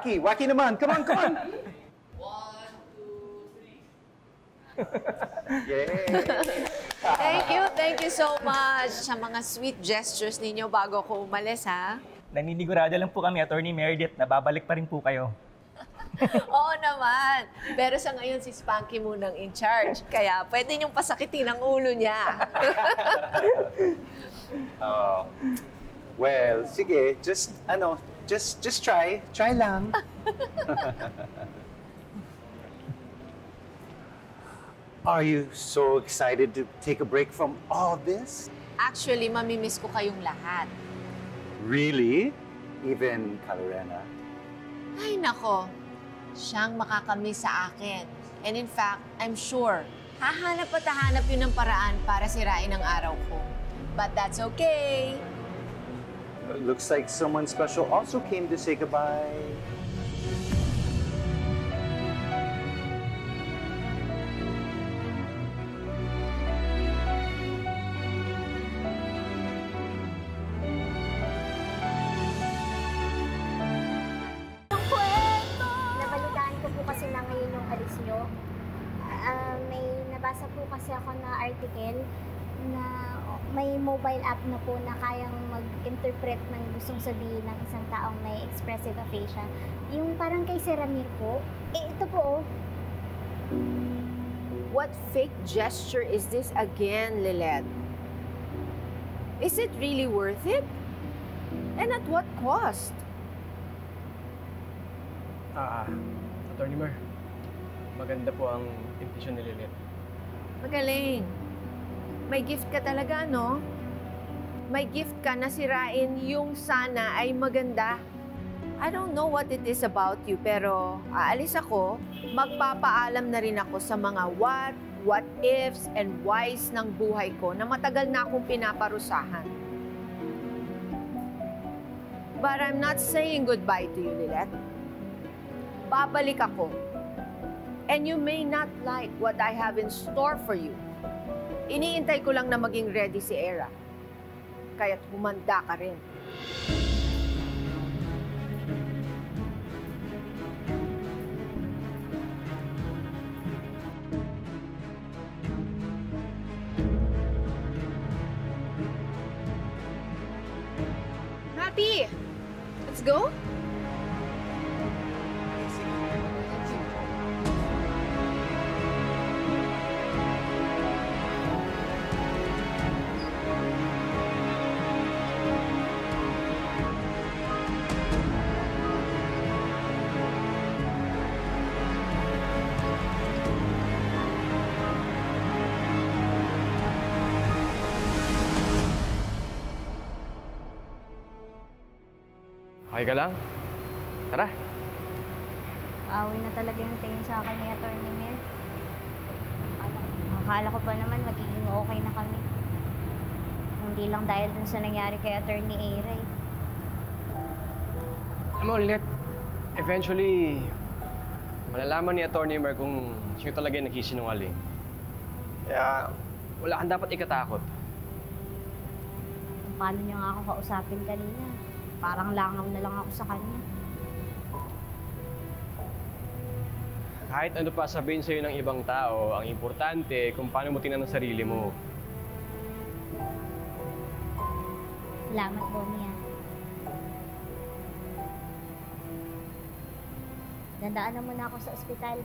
Wacky. Wacky naman. Come on, come on. 1, 2, 3. Yay! Thank you so much sa mga sweet gestures ninyo bago ako umalis, ha? Naninigurado lang po kami, Attorney Meredith, na babalik pa rin po kayo. Oo naman. Pero sa ngayon, si Spanky munang in charge. Kaya pwede niyong pasakitin ang ulo niya. Well, sige. Just try. Try lang. Are you so excited to take a break from all this? Actually, mamimiss ko kayong lahat. Really? Even Calorena? Ay, nako. Siyang makakamiss sa akin. And in fact, I'm sure, hahanap at hahanap yun ng paraan para sirain ang araw ko. But that's okay. Looks like someone special also came to say goodbye. Nabalitaan ko po kasi na ngayon yung alis nyo. May nabasa po kasi ako na article na may mobile app na po na kayang mag-interpret ng gustong sabihin ng isang taong may expressive aphasia. Yung parang kay Sir Ramir po. Ito po oh. What fake gesture is this again, Lilet? Is it really worth it? And at what cost? Attorney Mer, maganda po ang intention ni Lilet. Magaling. May gift ka talaga, no? May gift ka na sirain yung sana ay maganda. I don't know what it is about you, pero aalis ako, magpapaalam na rin ako sa mga what ifs, and whys ng buhay ko na matagal na akong pinaparusahan. But I'm not saying goodbye to you, Lilet. Babalik ako. And you may not like what I have in store for you. Iniintay ko lang na maging ready si Era. Kaya't humanda ka rin. Happy! Let's go? Okay ka lang? Tara. Away na talaga yung tingin sa akin ni Attorney Mer. Akala ko pa naman magiging okay na kami. Hindi lang dahil dun sa nangyari kay Attorney Era eh. Alam mo, Lilet, eventually, malalaman ni Attorney Mer kung sino talaga yung nagsisinungaling. Kaya, wala kang dapat ikatakot. Paano niya nga ako kausapin kanina? Parang langaw na lang ako sa kanya. Kahit ano pa sabihin sa'yo ng ibang tao, ang importante kung paano mo tingnan ang sarili mo. Salamat, Bonnie. Dandaan na muna ako sa ospital.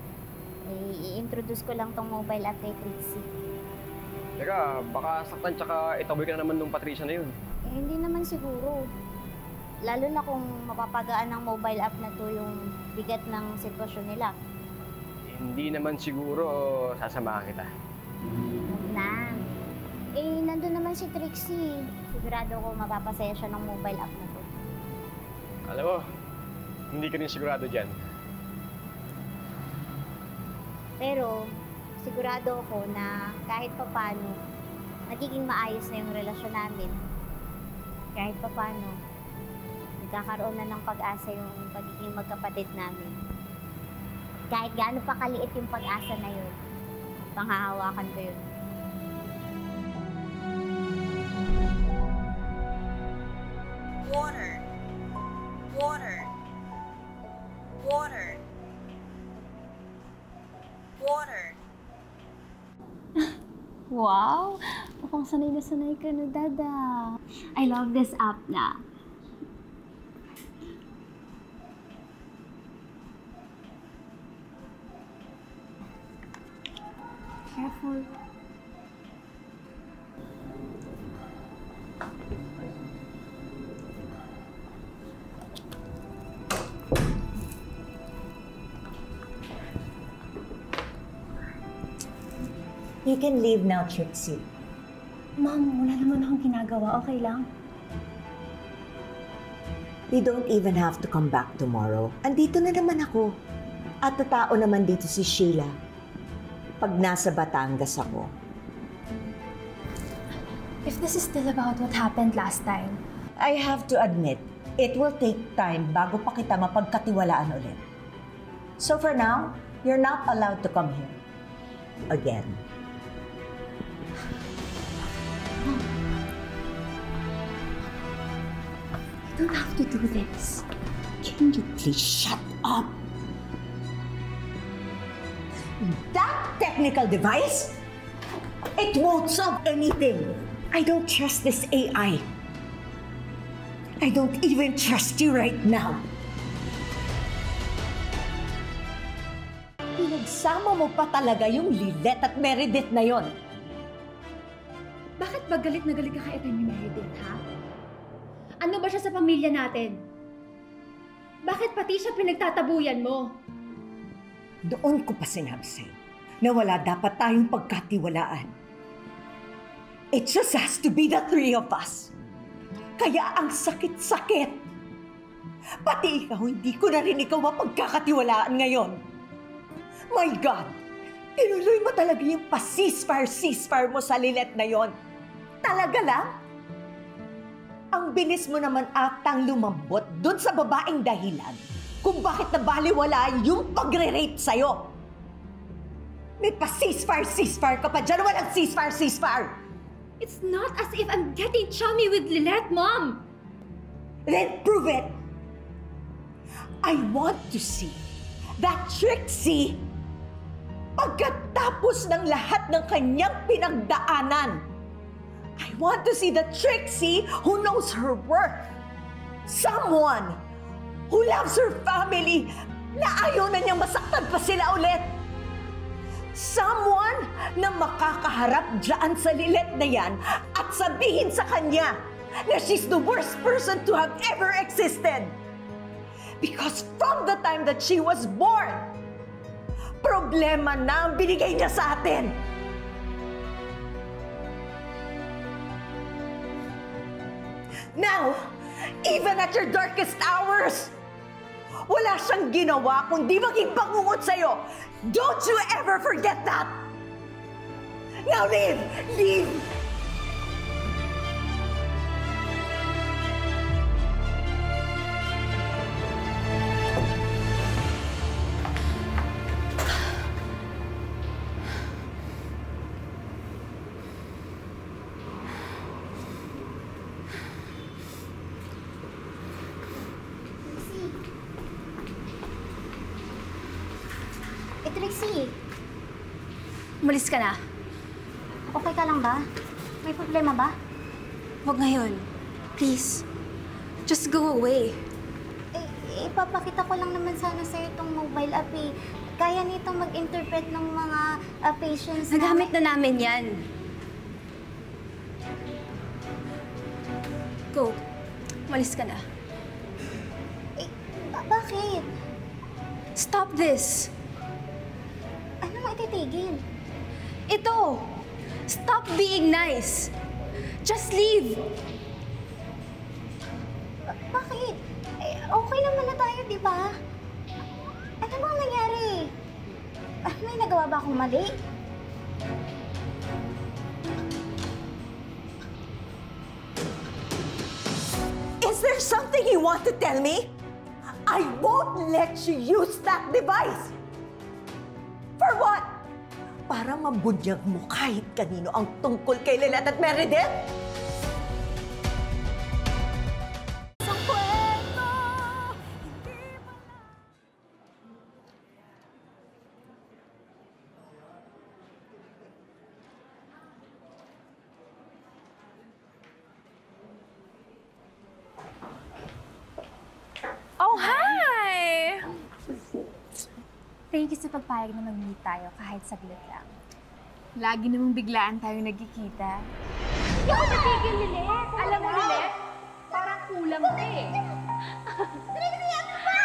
I-introduce ko lang tong mobile app kay Trixie. Teka, baka saktan tsaka itaboy ka na naman nung Patricia na yun. Hindi naman siguro. Lalo na kung mapapagaan ng mobile app na to yung bigat ng sitwasyon nila. Hindi naman siguro sasamahan kita. Huwag na. Nandun naman si Trixie. Sigurado ko mapapasaya siya ng mobile app na to. Alam mo, hindi ka rin sigurado dyan. Pero, sigurado ako na kahit papano, magiging maayos na yung relasyon namin. Kahit papano, nagkakaroon na ng pag-asa yung pagiging magkapatid namin. Kahit gaano pa kaliit yung pag-asa na yun, panghahawakan ko yun. Water. Water. Wow! Mukhang sanay na sanay ka na, Dada. I love this app na. Careful. You can leave now, Trixie. Ma'am, wala naman akong ginagawa. Okay lang? You don't even have to come back tomorrow. Andito na naman ako. At tao naman dito si Sheila. Pag nasa Batangas ako. If this is still about what happened last time, I have to admit, it will take time bago pa kita mapagkatiwalaan ulit. So for now, you're not allowed to come here. Again. you don't have to do this. Can you please shut up? That technical device? It won't solve anything. I don't trust this AI. I don't even trust you right now. Pinagsama mo pa talaga yung Lilet at Meredith na yon. Bakit ba galit na galit ka kay Atty. Meredith, ha? Ano ba siya sa pamilya natin? Bakit pati siya pinagtatabuyan mo? Doon ko pa sinabi sa'yo na wala dapat tayong pagkatiwalaan. It just has to be the three of us. Kaya ang sakit-sakit. Pati ikaw, hindi ko na rin ikaw mapagkakatiwalaan ngayon. My God! Tinuloy mo talaga yung pa-ceasefire mo sa Lilet na yon. Talaga lang? Ang bilis mo naman atang lumambot dun sa babaeng dahilan kung bakit nabaliwala yung pagre-rape sa'yo. May pa-ceasefire ka pa dyan. Walang ceasefire. It's not as if I'm getting chummy with Lilette, Mom! Then prove it! I want to see that Trixie pagkatapos ng lahat ng kanyang pinagdaanan. I want to see the Trixie who knows her worth. Someone who loves her family na ayaw na niyang masaktan pa sila ulit. Someone na makakaharap dyan sa Lilet na yan at sabihin sa kanya na she's the worst person to have ever existed. Because from the time that she was born, problema na ang binigay niya sa atin. Now, even at your darkest hours, wala siyang ginawa kundi maging bangungot sa'yo. Don't you ever forget that! Now leave! Leave! Trixie, Umalis ka na. okay ka lang ba? May problema ba? Huwag ngayon. Please. Just go away. Ipapakita ko lang naman sana sa'yo itong mobile app eh. Kaya nitong mag-interpret ng mga patients Nagamit na namin yan. Go. Umalis ka na. Bakit? Stop this. Ano mo ititigil? Ito! Stop being nice! Just leave! Bakit? Okay naman na tayo, di ba? Ano bang nangyari? May nagawa ba akong mali? Is there something you want to tell me? I won't let you use that device! For what? Para mabunyag mo kahit kanino ang tungkol kay Lilet at Meredith? Thank you sa pagpayag na mag-meet tayo kahit saglit lang. Lagi namang biglaan tayo nagkikita. Hindi ako natigil, Lilet! Alam mo, Lilet, parang kulang ka eh. Ano ba?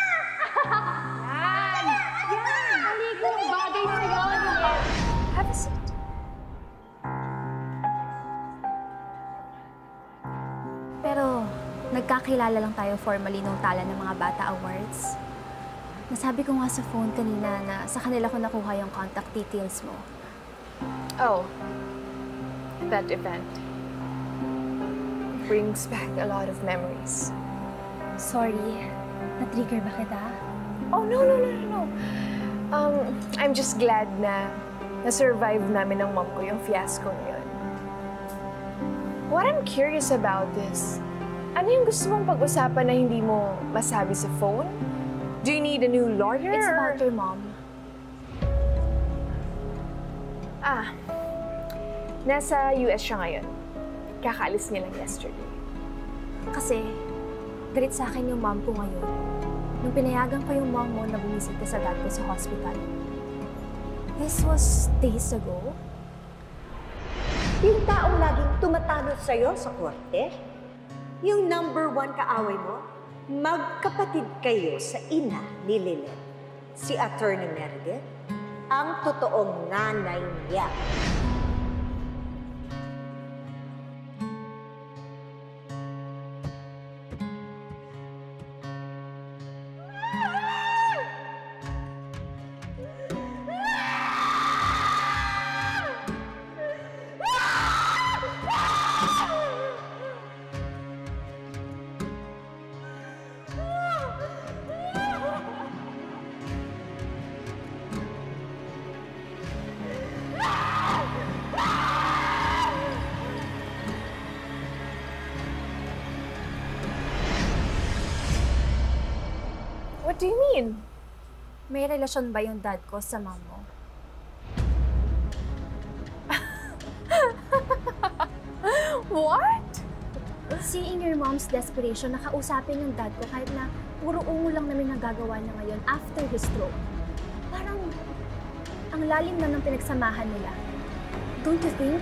Yan! Yan! Maligo yung bagay sa'yo, Lilet! Have a seat. Pero, nagkakilala lang tayo formally nung tala ng mga Bata Awards. Nasabi ko nga sa phone kanina na sa kanila ko nakuha yung contact details mo. Oh, that event brings back a lot of memories. Sorry, na-trigger ba kita? Oh, no. I'm just glad na na-survive namin ng mom ko yung fiasco yun. What I'm curious about is, ano yung gusto mong pag-usapan na hindi mo masabi sa phone? Do you need a new lawyer? It's about your mom. Nasa US siya ngayon. Kakaalis niya lang yesterday. Kasi, galit sa akin yung mom ko ngayon. Nung pinayagan ko yung mom mo na bumisita sa dad ko sa hospital. This was days ago. Yung taong laging tumatalo sa'yo sa korte, yung number 1 kaaway mo, magkapatid kayo sa ina ni Lilet. Si Attorney Meredith, ang totoong nanay niya. What do you mean? May relasyon ba yung dad ko sa mom mo? What? Seeing your mom's desperation, nakausapin yung dad ko kahit na puro ungo lang namin nagagawa niya ngayon after his stroke. Parang ang lalim na ng pinagsamahan nila. Don't you think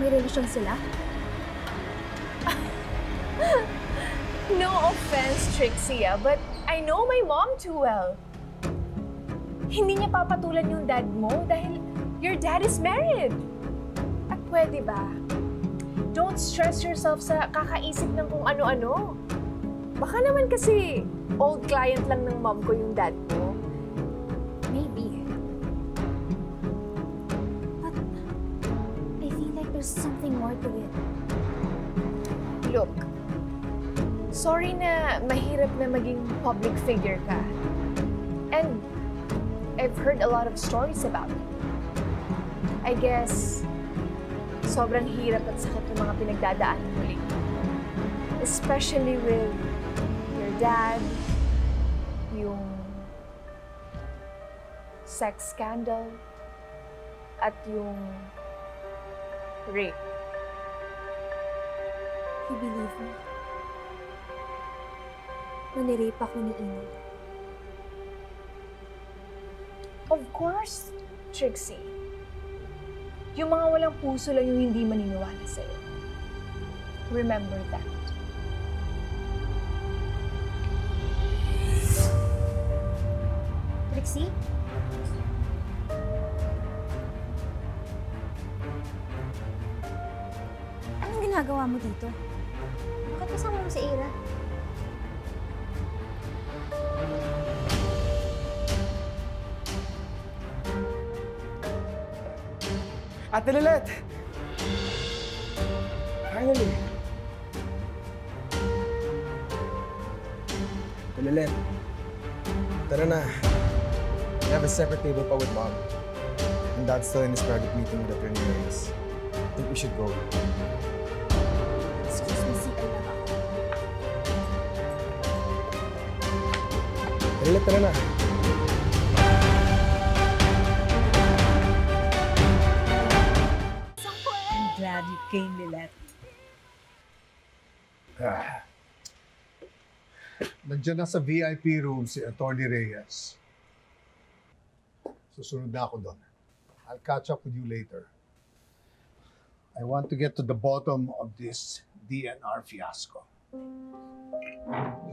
may relasyon sila? No offense, Trixie, but I know my mom too well. Hindi niya papatulan yung dad mo dahil your dad is married. At pwede ba? Don't stress yourself sa kakaisip ng kung ano-ano. Baka naman kasi old client lang ng mom ko yung dad mo. Maybe. But I feel like there's something more to it. Look, sorry na mahirap na maging public figure ka. And I've heard a lot of stories about it. I guess, sobrang hirap at sakit ng mga pinagdadaanan mo lately. Especially with your dad, yung sex scandal, at yung rape. You believe me? Na nirape ako ni Ina. Of course, Trixie. Yung mga walang puso lang yung hindi maniniwala sa'yo. Remember that. Trixie? Anong ginagawa mo dito? Bakit kasama mo si Ira? Ate Lilet! Finally! Ate Lilet, tara na. We have a separate table pa with Mom. And Dad's still in his private meeting with Attorney Reyes. I think we should go. Excuse me, CR lang ako. Ate Lilet, tara na. I'm glad you came, Lilet. Nandiyan na sa VIP room si Attorney Reyes. Susunod na ako doon. I'll catch up with you later. I want to get to the bottom of this DNR fiasco.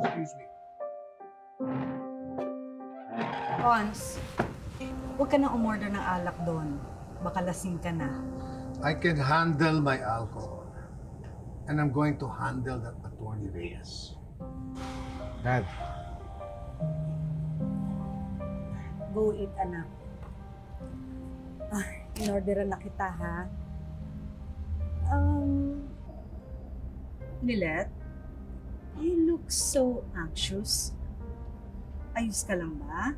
Excuse me. Cons, huwag ka na umorder ng alak doon. Baka lasing ka na. I can handle my alcohol. And I'm going to handle that Attorney Reyes. Dad, Go eat, anak. In-orderan na kita, ha? Lilet, you look so anxious. Ayos ka lang ba?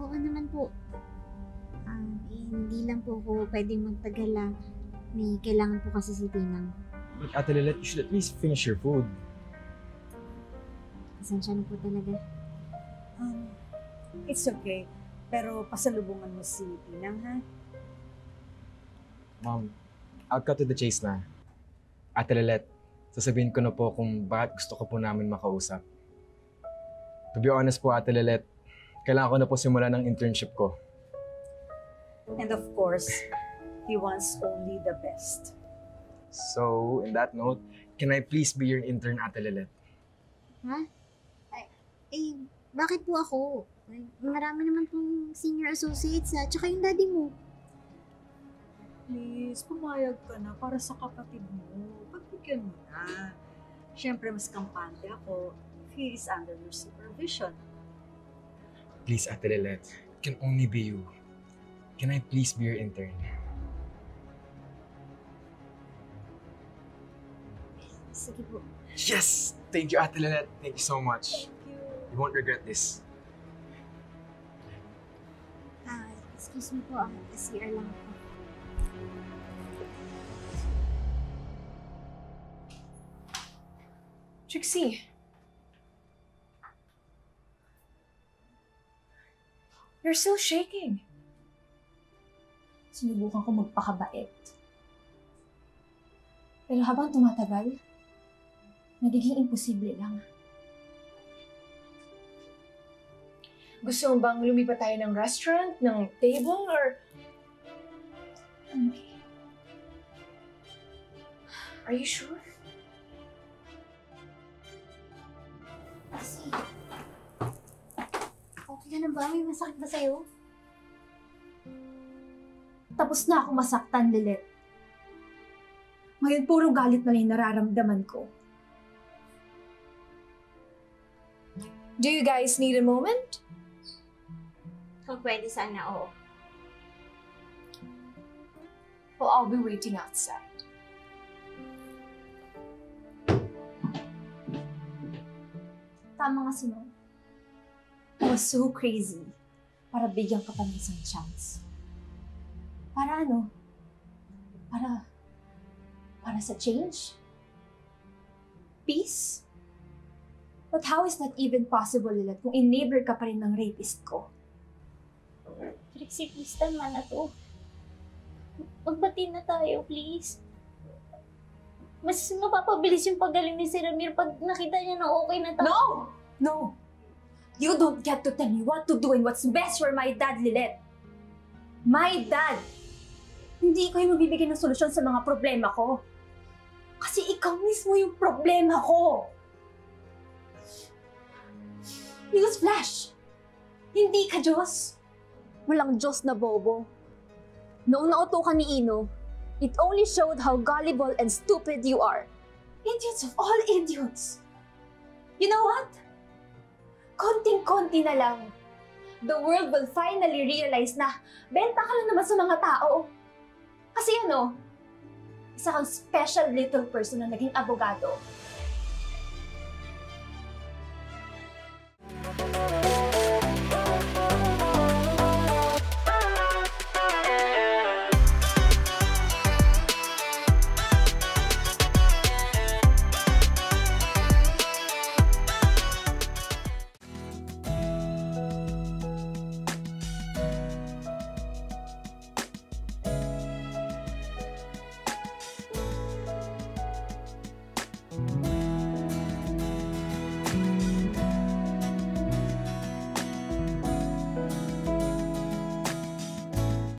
Oo naman po. Hindi lang po ako pwedeng magtagal. May kailangan po kasi si Tinang. but Ate Lilet, you should at least finish your food. Pasensya na po talaga. It's okay. Pero pasalubungan mo si Tinang, ha? Mom, I'll cut to the chase na. Ate Lilet, sasabihin ko na po kung bakit gusto ko po namin makausap. To be honest po, Ate Lilet, kailangan ko na po simulan ng internship ko. And of course, he wants only the best. So, in that note, can I please be your intern, Ate Lilet? Ha? Bakit po ako? Marami naman pong senior associates tsaka yung daddy mo. Please, pumayag ka na para sa kapatid mo. Pagbigyan mo na. Siyempre, mas kampante ako if he is under your supervision. Please, Ate Lilet, it can only be you. Can I please be your intern? Sige po. Yes! Thank you, Ate Lilet. Thank you so much. You won't regret this. Excuse me po, CR lang ako. Trixie. You're still shaking. Sinubukan ko magpakabait. Pero habang tumatagal, nagiging imposible lang. Gusto mo bang lumipat tayo ng restaurant, ng table, or... Okay. Are you sure? Kasi, okay ka na ba? May masakit ba sa'yo? Tapos na ako masaktan, Lilet. Ngayon, puro galit na lang yung nararamdaman ko. Do you guys need a moment? Kung pwede sana, oo. Well, I'll be waiting outside. Tama nga si Mom. I was so crazy para bigyan ka pa ng isang chance. Para ano? Para sa change? Peace? But how is that even possible, Lilet, kung enabler ka pa rin ng rapist ko? Trixie, please, tama na to. Magbati na tayo, please. Mas mapapabilis yung paggaling ni Sir Ramir pag nakita niya na okay na tayo. No! No! You don't get to tell me what to do and what's best for my dad, Lilet. My dad! Hindi ko yung magbibigay ng solusyon sa mga problema ko. Kasi ikaw mismo yung problema ko. Newsflash! Hindi ka Diyos. Walang Diyos na bobo. Noong nautukan ni Ino, it only showed how gullible and stupid you are. Idiots of all idiots. You know what? Konting-konti na lang. The world will finally realize na benta ka lang naman sa mga tao. Kasi isa kang special little person na naging abogado.